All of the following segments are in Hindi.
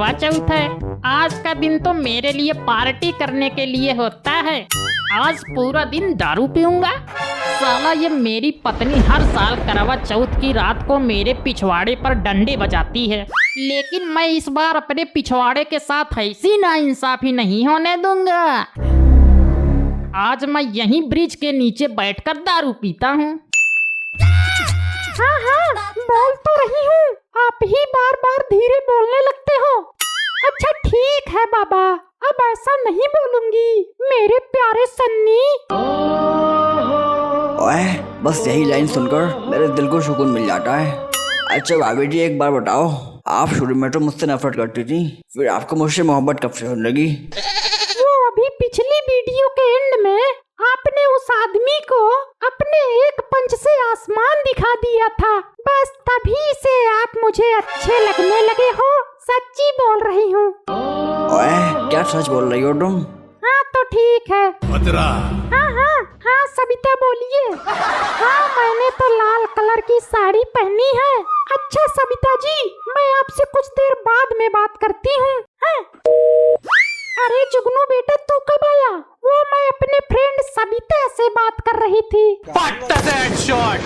करवा चौथ है। आज का दिन तो मेरे लिए पार्टी करने के लिए होता है। आज पूरा दिन दारू पीऊंगा। साला ये मेरी पत्नी हर साल करवा चौथ की रात को मेरे पिछवाड़े पर डंडे बजाती है, लेकिन मैं इस बार अपने पिछवाड़े के साथ ऐसी नाइंसाफी नहीं होने दूंगा। आज मैं यहीं ब्रिज के नीचे बैठकर दारू पीता हूँ। हाँ, बोल तो रही हूँ, आप ही बार बार धीरे बोलने लगते हो। अच्छा ठीक है बाबा, अब ऐसा नहीं बोलूंगी मेरे प्यारे सन्नी। ओए, बस यही लाइन सुनकर मेरे दिल को सुकून मिल जाता है। अच्छा भाभी जी, एक बार बताओ, आप शुरू में तो मुझसे नफरत करती थी, फिर आपको मुझसे मोहब्बत कब से होने लगी? वो अभी पिछली वीडियो के एंड में आपने उस आदमी को अपने एक पंच से आसमान दिखा दिया था, बस तभी से आप मुझे अच्छे लगने लगे हो। सच्ची बोल रही हूँ। ओए, क्या सच बोल रही हो तुम? हाँ तो ठीक है। हाँ सविता बोलिए। हाँ, मैंने तो लाल कलर की साड़ी पहनी है। अच्छा सविता जी, मैं आपसे कुछ देर बाद में बात करती हूँ। अरे जुगनू बेटा, तू कब आया? वो मैं अपने फ्रेंड सविता से बात कर रही थी।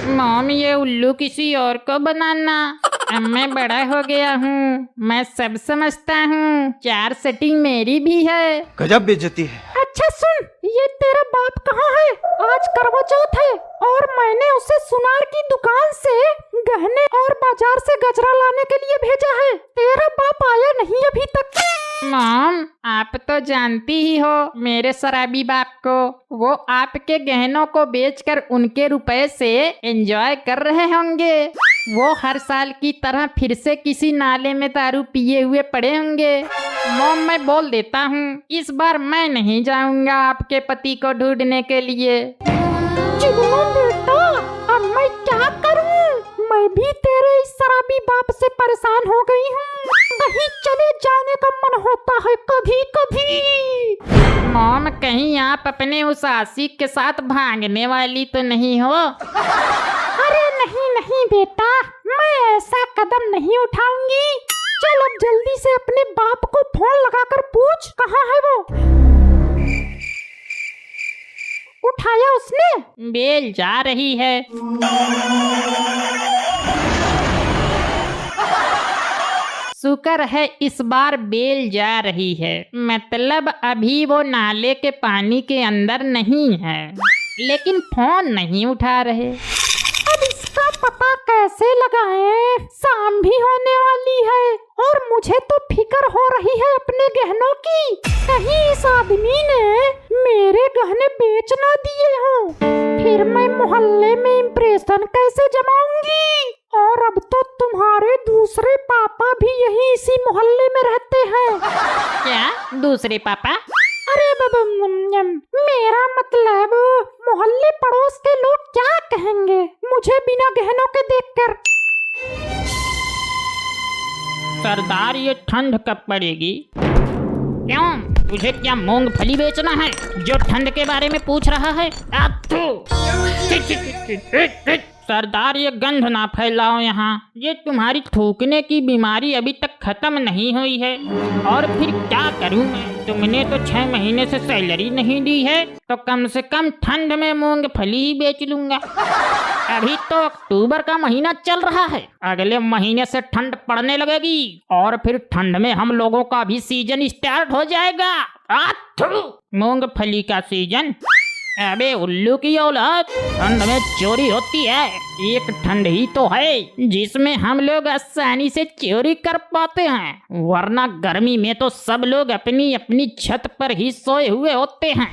मॉम, ये उल्लू किसी और को बनाना। अब मैं बड़ा हो गया हूँ, मैं सब समझता हूँ। 4 सेटिंग मेरी भी है। गजब बेइज्जती है। अच्छा सुन, ये तेरा बाप कहाँ है? आज करवा चौथ है और मैंने उसे सुनार की दुकान से गहने और बाजार से गजरा लाने के लिए भेजा है। तेरा बाप आया नहीं अभी तक। मॉम, आप तो जानती ही हो मेरे शराबी बाप को। वो आपके गहनों को बेचकर उनके रुपए से एंजॉय कर रहे होंगे। वो हर साल की तरह फिर से किसी नाले में दारू पिए हुए पड़े होंगे। मॉम, मैं बोल देता हूँ, इस बार मैं नहीं जाऊंगा आपके पति को ढूंढने के लिए। जुगनू बेटा, अब मैं क्या करूँ? मैं भी तेरे इस शराबी बाप से परेशान हो गई हूँ। कहीं चले जाने का मन होता है कभी कभी। मॉम, कहीं आप अपने उस आशिक के साथ भागने वाली तो नहीं हो? अरे नहीं बेटा, मैं ऐसा कदम नहीं उठाऊंगी। चल अब जल्दी से अपने बाप को फोन लगाकर पूछ, कहाँ है वो? उठाया उसने? बेल जा रही है। शुक्र है इस बार बेल जा रही है, मतलब अभी वो नाले के पानी के अंदर नहीं है, लेकिन फोन नहीं उठा रहे। अब इसका पता कैसे लगाएं? शाम भी होने वाली है और मुझे तो फिक्र हो रही है अपने गहनों की। कहीं इस आदमी ने मेरे गहने बेच ना दिए हों, फिर मैं मोहल्ले में इम्प्रेशन कैसे जमाऊंगी? और अब तो तुम्हारे दूसरे पापा भी यहीं इसी मोहल्ले में रहते हैं। क्या दूसरे पापा? अरे बाबा, मेरा मतलब मोहल्ले पड़ोस के लोग क्या कहेंगे मुझे बिना गहनों के देखकर? सरदार, ये ठंड कब पड़ेगी? क्यों, तुझे क्या मूंगफली बेचना है जो ठंड के बारे में पूछ रहा है? सरदार, ये गंध ना फैलाओ यहाँ। ये तुम्हारी थूकने की बीमारी अभी तक खत्म नहीं हुई है। और फिर क्या करूँ मैं? तुमने तो 6 महीने से सैलरी नहीं दी है, तो कम से कम ठंड में मूंगफली ही बेच लूंगा। अभी तो अक्टूबर का महीना चल रहा है, अगले महीने से ठंड पड़ने लगेगी और फिर ठंड में हम लोगों का भी सीजन स्टार्ट हो जाएगा। मूंगफली का सीजन? अबे उल्लू की औलाद, ठंड में चोरी होती है। एक ठंड ही तो है जिसमें हम लोग आसानी से चोरी कर पाते हैं, वरना गर्मी में तो सब लोग अपनी अपनी छत पर ही सोए हुए होते हैं।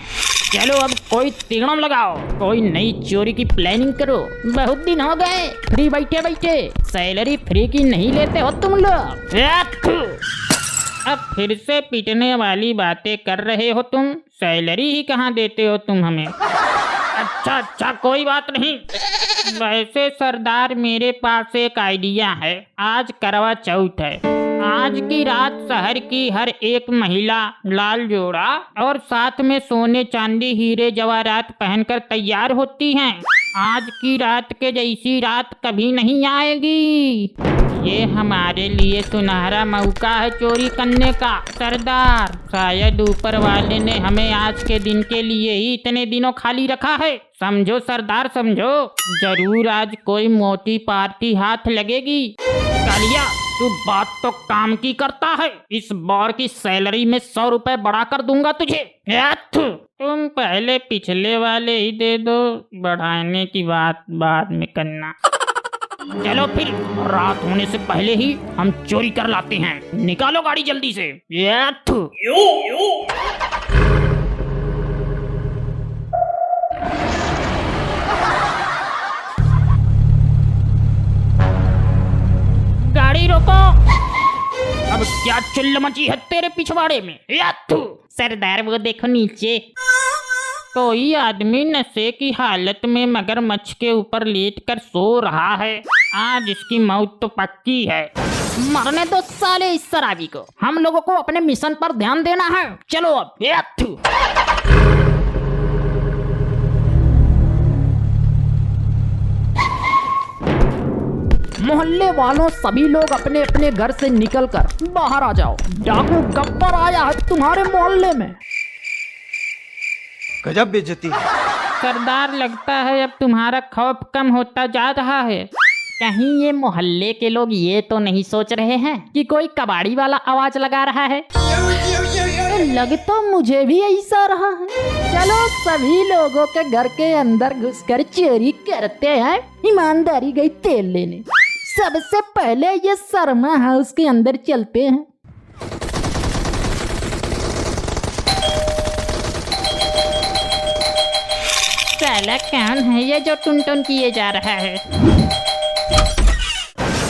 चलो अब कोई तिगड़म लगाओ, कोई नई चोरी की प्लानिंग करो। बहुत दिन हो गए फ्री बैठे बैठे, सैलरी फ्री की नहीं लेते हो तुम लोग। अब फिर से पीटने वाली बातें कर रहे हो तुम। सैलरी ही कहाँ देते हो तुम हमें? अच्छा कोई बात नहीं। वैसे सरदार, मेरे पास एक आइडिया है। आज करवा चौथ है। आज की रात शहर की हर एक महिला लाल जोड़ा और साथ में सोने चांदी हीरे जवाहरात पहनकर तैयार होती हैं। आज की रात के जैसी रात कभी नहीं आएगी। ये हमारे लिए सुनहरा मौका है चोरी करने का। सरदार, शायद ऊपर वाले ने हमें आज के दिन के लिए ही इतने दिनों खाली रखा है। समझो सरदार, समझो। जरूर आज कोई मोटी पार्टी हाथ लगेगी। कालिया, तू बात तो काम की करता है। इस बार की सैलरी में 100 रुपए बढ़ा कर दूंगा तुझे। तुम पहले पिछले वाले ही दे दो, बढ़ाने की बात बाद में करना। चलो फिर, रात होने से पहले ही हम चोरी कर लाते हैं। निकालो गाड़ी जल्दी से। गाड़ी रोको। अब क्या चुल्ल मची है तेरे पिछवाड़े में? सरदार, वो देखो नीचे कोई आदमी नशे की हालत में मगरमच्छ के ऊपर लेटकर सो रहा है। आज इसकी मौत तो पक्की है। मरने दो साले इस शराबी को। हम लोगों को अपने मिशन पर ध्यान देना है। चलो अब। मोहल्ले वालों, सभी लोग अपने अपने घर से निकलकर बाहर आ जाओ। डाकू गब्बर आया है तुम्हारे मोहल्ले में। गजब बेइज्जती है। सरदार, लगता है अब तुम्हारा खौफ कम होता जा रहा है। कहीं ये मोहल्ले के लोग ये तो नहीं सोच रहे हैं कि कोई कबाड़ी वाला आवाज लगा रहा है? लग तो मुझे भी ऐसा रहा है। चलो सभी लोगों के घर के अंदर घुसकर चोरी करते हैं। ईमानदारी गई तेल लेने। सबसे पहले ये शर्मा हाउस के अंदर चलते हैं। साला कौन है ये जो टुन टुन किए जा रहा है?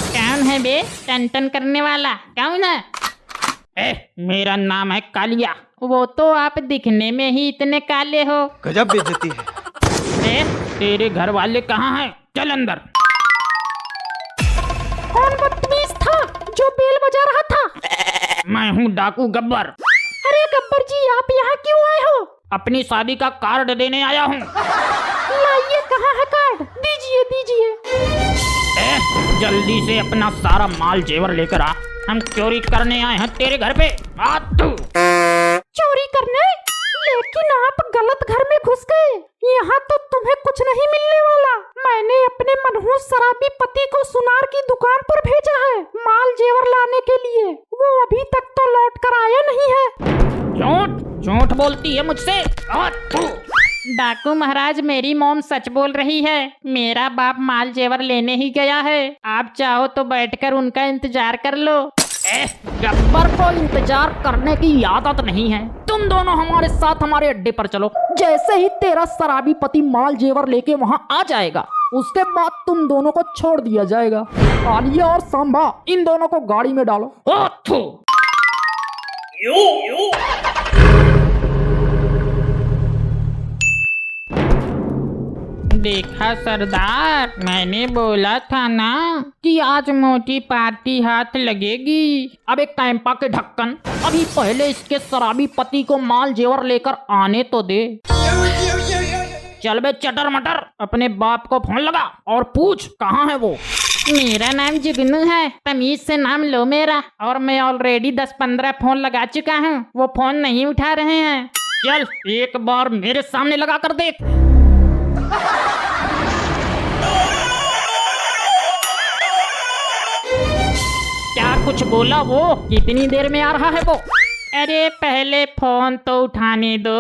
कौन है बे टन टन करने वाला? कौन है? मेरा नाम है कालिया। वो तो आप दिखने में ही इतने काले हो। गजब बेइज्जती है। तेरे घर वाले कहाँ हैं? चल अंदर। कौन बदतमीज था जो बेल बजा रहा था? मैं हूँ डाकू गब्बर। अरे गब्बर जी, आप यहाँ क्यों आए हो? अपनी शादी का कार्ड देने आया हूँ। लाइए, कहाँ है कार्ड? दीजिए दीजिए। जल्दी से अपना सारा माल जेवर लेकर आ। हम चोरी करने आए हैं तेरे घर पे। आ तू। चोरी करने? लेकिन आप गलत घर में घुस गए। यहाँ तो तुम्हें कुछ नहीं मिलने वाला। मैंने अपने मनहूस शराबी पति को सुनार की दुकान पर भेजा है माल जेवर लाने के लिए। वो अभी तक तो लौट कर आया नहीं है। झूठ झूठ बोलती है मुझसे। आ तू। डाकू महाराज, मेरी मॉम सच बोल रही है। मेरा बाप माल जेवर लेने ही गया है। आप चाहो तो बैठकर उनका इंतजार कर लो। गब्बर को इंतजार करने की आदत नहीं है। तुम दोनों हमारे साथ हमारे अड्डे पर चलो। जैसे ही तेरा शराबी पति माल जेवर लेके वहाँ आ जाएगा, उसके बाद तुम दोनों को छोड़ दिया जाएगा। कालिया और सांबा, इन दोनों को गाड़ी में डालो। देखा सरदार, मैंने बोला था ना कि आज मोटी पार्टी हाथ लगेगी। अब एक कैंपा के ढक्कन, अभी पहले इसके शराबी पति को माल जेवर लेकर आने तो दे। चल बे चटर मटर, अपने बाप को फोन लगा और पूछ कहाँ है वो। मेरा नाम जुगनू है, तमीज से नाम लो मेरा। और मैं ऑलरेडी 10-15 फोन लगा चुका हूँ, वो फोन नहीं उठा रहे हैं। चल एक बार मेरे सामने लगा कर देख। क्या कुछ बोला वो? कितनी देर में आ रहा है वो? अरे पहले फोन तो उठाने दो।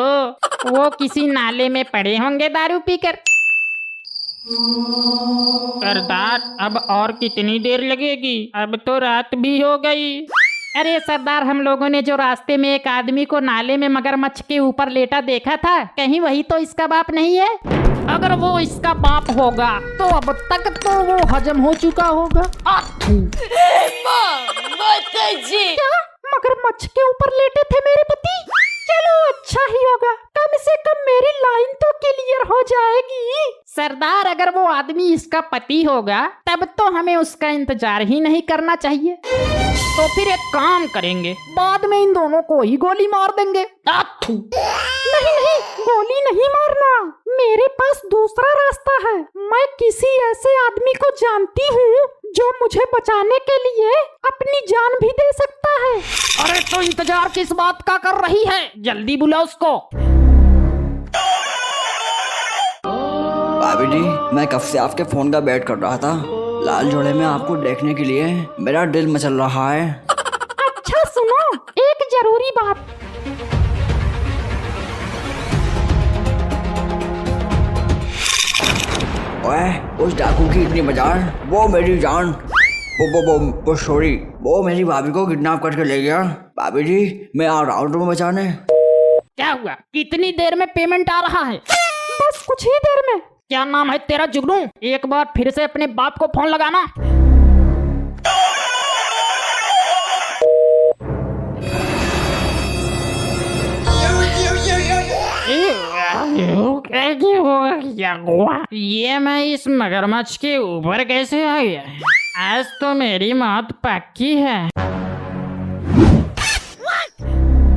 वो किसी नाले में पड़े होंगे दारू पीकर। सरदार, अब और कितनी देर लगेगी? अब तो रात भी हो गई। अरे सरदार, हम लोगों ने जो रास्ते में एक आदमी को नाले में मगरमच्छ के ऊपर लेटा देखा था, कहीं वही तो इसका बाप नहीं है? अगर वो इसका बाप होगा तो अब तक तो वो हजम हो चुका होगा। क्या मगरमच्छ के ऊपर लेटे थे मेरे पति? चलो अच्छा ही होगा, कम से कम मेरी लाइन तो क्लियर हो जाएगी। सरदार, अगर वो आदमी इसका पति होगा तब तो हमें उसका इंतजार ही नहीं करना चाहिए। तो फिर एक काम करेंगे, बाद में इन दोनों को ही गोली मार देंगे। आथू। नहीं नहीं, गोली नहीं मारना, मेरे पास दूसरा रास्ता है। मैं किसी ऐसे आदमी को जानती हूँ जो मुझे बचाने के लिए अपनी जान भी दे सकता है। अरे तो इंतजार किस बात का कर रही है, जल्दी बुला उसको। भाभी जी, मैं कब से आपके फोन का वेट कर रहा था। लाल जोड़े में आपको देखने के लिए मेरा दिल मचल रहा है। अच्छा सुनो, एक जरूरी बात। ओए, उस डाकू की इतनी मजाल, वो मेरी जान, वो सॉरी, वो मेरी भाभी को किडनैप करके ले गया। भाभी जी, मैं आ रहा हूँ तुम्हें बचाने। क्या हुआ, कितनी देर में पेमेंट आ रहा है? बस कुछ ही देर में। क्या नाम है तेरा जुगनू? एक बार फिर से अपने बाप को फोन लगाना। ये मैं इस मगरमच्छ के ऊपर कैसे आ गया? आज तो मेरी मौत पक्की है।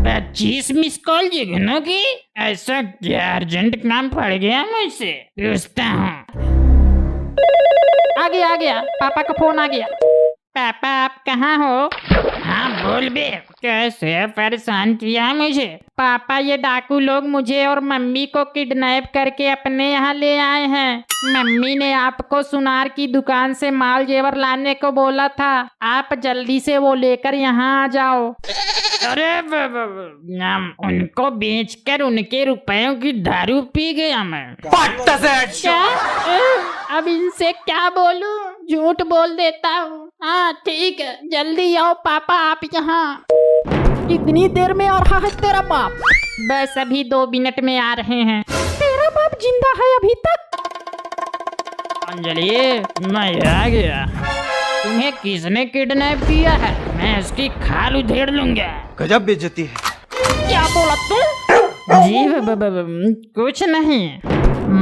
25 मिस कॉल जुगनू की, ऐसा क्या अर्जेंट काम पड़ गया मुझसे? पूछता हूँ। आ गया, पापा का फोन आ गया। पापा आप कहाँ हो? हाँ बोल बे, कैसे परेशान किया मुझे? पापा ये डाकू लोग मुझे और मम्मी को किडनैप करके अपने यहाँ ले आए हैं। मम्मी ने आपको सुनार की दुकान से माल जेवर लाने को बोला था, आप जल्दी से वो लेकर यहाँ आ जाओ। अरे उनको बेचकर उनके रुपयों की दारू पी गया मैं। क्या? अब इनसे क्या बोलूं? झूठ बोल देता हूँ। हाँ ठीक है, जल्दी आओ पापा आप यहाँ। कितनी देर में आ रहा है तेरा बाप? बस अभी 2 मिनट में आ रहे हैं। तेरा बाप जिंदा है अभी तक? अंजलि, मैं आ गया। तुम्हें किसने किडनैप किया है? मैं उसकी खाल उधेड़ लूंगा। गजब बेइज्जती है। क्या बोला तुम? जी कुछ नहीं,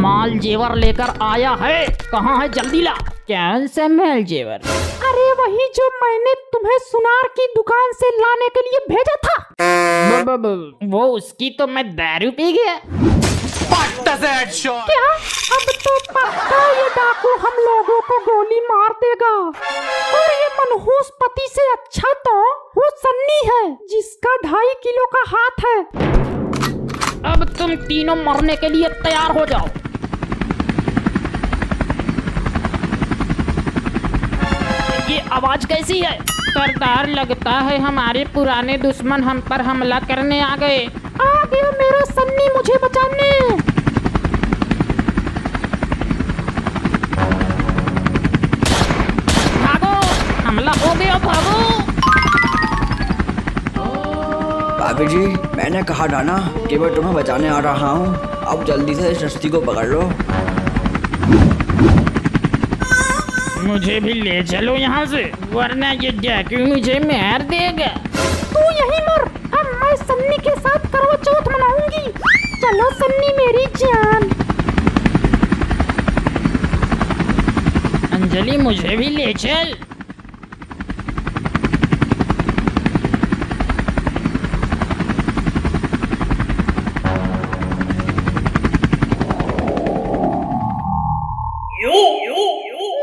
माल जेवर लेकर आया है। कहाँ है, जल्दी ला। कौन सा माल जेवर? अरे वही जो मैंने तुम्हें सुनार की दुकान से लाने के लिए भेजा था। वो उसकी तो मैं दारू पी गया। क्या? अब तो पक्का ये डाकू हम लोगों को गोली मार देगा। और ये मनहूस पति से अच्छा तो वो सन्नी है जिसका 2.5 किलो का हाथ है। अब तुम तीनों मरने के लिए तैयार हो जाओ। ये आवाज कैसी है? सरदार, लगता है हमारे पुराने दुश्मन हम पर हमला करने आ गए। आ गया मेरा सन्नी मुझे बचाने। भागो, हमला हो गया, भागो। भाभी जी, मैंने कहा था ना कि मैं तुम्हें बचाने आ रहा हूँ। अब जल्दी से इस रस्सी को पकड़ लो। मुझे भी ले चलो यहाँ से, वरना ये डाकू मुझे मार देगा। तू यहीं मर, अब मैं सन्नी के साथ करवा चौथ मनाऊंगी। चलो सन्नी मेरी जान। अंजलि, मुझे भी ले चल।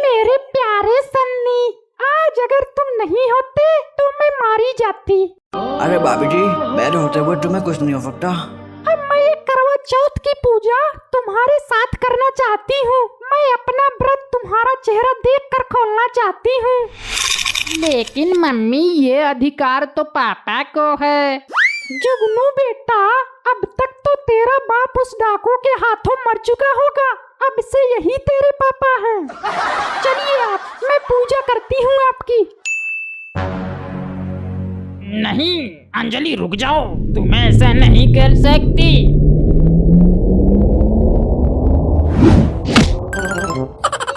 मेरे प्यारे सन्नी, आज अगर तुम नहीं होते तो मैं मारी जाती। अरे भाभी जी, मेरे होते हुए तुम्हें कुछ नहीं हो सकता। अब मैं ये करवा चौथ की पूजा तुम्हारे साथ करना चाहती हूँ। मैं अपना व्रत तुम्हारा चेहरा देखकर खोलना चाहती हूँ। लेकिन मम्मी, ये अधिकार तो पापा को है। जुगनू बेटा, अब तक तो तेरा बाप उस डाकू के हाथों मर चुका होगा। अब से यही तेरे पापा हैं। चलिए आप, मैं पूजा करती हूँ आपकी। नहीं अंजलि, रुक जाओ, तुम ऐसा नहीं कर सकती।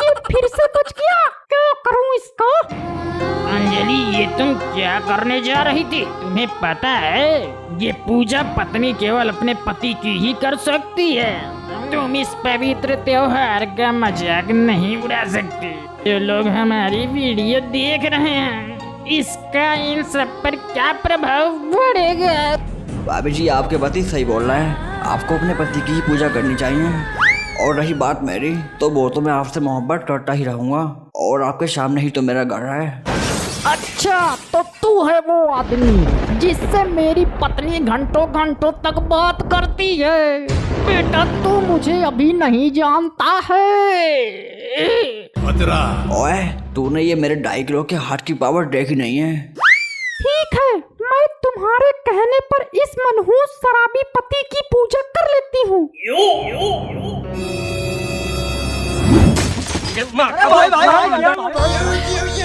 ये फिर से बच गया, क्या करूँ इसका? अंजलि, ये तुम क्या करने जा रही थी? तुम्हें पता है ये पूजा पत्नी केवल अपने पति की ही कर सकती है। तुम इस पवित्र त्योहार का मजाक नहीं उड़ा सकती। जो लोग हमारी वीडियो देख रहे हैं इसका इन सब पर क्या प्रभाव पड़ेगा? भाभी जी आपके पति सही बोल रहा है, आपको अपने पति की ही पूजा करनी चाहिए। और रही बात मेरी, तो वो तो मैं आपसे मोहब्बत करता ही रहूंगा, और आपके सामने ही तो मेरा घर है। अच्छा, तो तू है वो आदमी जिससे मेरी पत्नी घंटों घंटों तक बात करती है। बेटा तू मुझे अभी नहीं जानता है। ओए, तूने ये मेरे 2.5 किलो के हाथ की पावर देखी नहीं है। ठीक है, मैं तुम्हारे कहने पर इस मनहूस शराबी पति की पूजा कर लेती हूँ।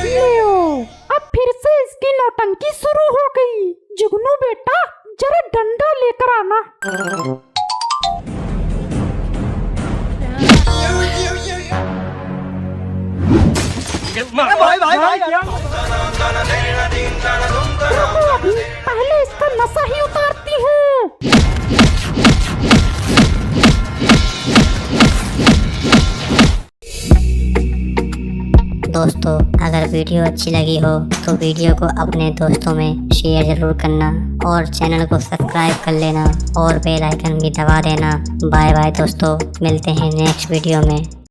लियो, अब फिर से इसकी नौटंकी शुरू हो गई। जुगनू बेटा, जरा डंडा लेकर आना। रुको अभी, पहले इसका नशा ही उतारती हूँ। दोस्तों, अगर वीडियो अच्छी लगी हो तो वीडियो को अपने दोस्तों में शेयर जरूर करना और चैनल को सब्सक्राइब कर लेना और बेल आइकन भी दबा देना। बाय बाय दोस्तों, मिलते हैं नेक्स्ट वीडियो में।